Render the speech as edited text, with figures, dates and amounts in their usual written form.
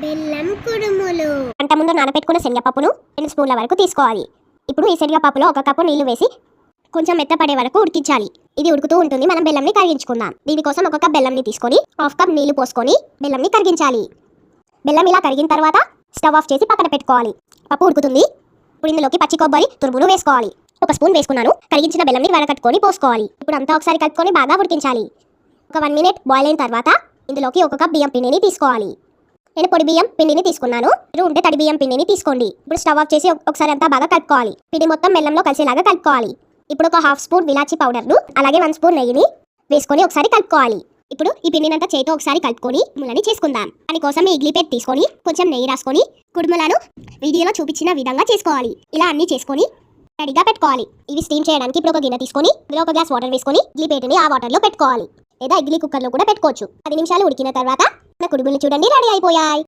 బెల్లం కుడుములు. గంట ముందు నానబెట్టుకున్న శనగపప్పును 2 స్పూన్ల వరకు తీసుకోవాలి. ఇప్పుడు ఈ శనగపప్పులో 1 కప్పు నీళ్లు వేసి కొంచెం మెత్తపడే వరకు ఉడికించాలి. ఇది ఉడుకుతూ ఉంటుంది. మనం బెల్లంని కరిగించుకుందాం. దీనికోసం 1 కప్ బెల్లంని తీసుకొని 1/2 కప్ నీళ్లు పోసుకొని బెల్లంని కరిగించాలి. బెల్లం ఇలా కరిగిన తర్వాత స్టవ్ ఆఫ్ చేసి పక్కన పెట్టుకోవాలి. పప్పు ఉడుకుతుంది. ఇప్పుడు ఇందులోకి పచ్చి కొబ్బరి తురుమును వేసుకోవాలి. 1 స్పూన్ వేసుకున్నాను. కరిగించిన బెల్లంని వడకట్టుకొని పోసుకోవాలి. ఇప్పుడు అంతా ఒకసారి కలుపుకొని బాగా ఉడికించాలి. ఒక 1 మినిట్ బాయిల్ అయిన తర్వాత ఇందులోకి 1 కప్ బియ్యం పిండిని తీసుకోవాలి. నేను పొడి బియ్యం పిండిని తీసుకున్నాను. మీరు ఉంటే తడి బియ్యం పిండిని తీసుకోండి. ఇప్పుడు స్టవ్ ఆఫ్ చేసి ఒకసారి అంతా బాగా కలుపుకోవాలి. పిండి మొత్తం బెల్లంలో కలిసేలాగా కలుపుకోవాలి. ఇప్పుడు ఒక 1/2 స్పూన్ ఇలాచీ పౌడర్ను అలాగే 1 స్పూన్ నెయ్యిని వేసుకొని ఒకసారి కలుపుకోవాలి. ఇప్పుడు ఈ పిండినంతా చేతితో ఒకసారి కలుపుకొని కుడుములని చేసుకుందాం. దానికోసం ఈ ఇడ్లీ ప్లేట్ తీసుకొని కొంచెం నెయ్యి రాసుకొని కుడుములను వీడియోలో చూపించిన విధంగా చేసుకోవాలి. ఇలా అన్ని చేసుకొని రెడీగా పెట్టుకోవాలి. ఇవి స్టీమ్ చేయడానికి ఇప్పుడు ఒక గిన్నె తీసుకొని ఇందులో 1 గ్లాస్ వాటర్ వేసుకొని ఇడ్లీ ప్లేట్ని ఆ వాటర్లో పెట్టుకోవాలి. లేదా ఇడ్లీ కుక్కర్లో కూడా పెట్టుకోవచ్చు. 10 నిమిషాలు ఉడికిన తర్వాత కుడుములు చూడండి రెడీ అయిపోయాయి.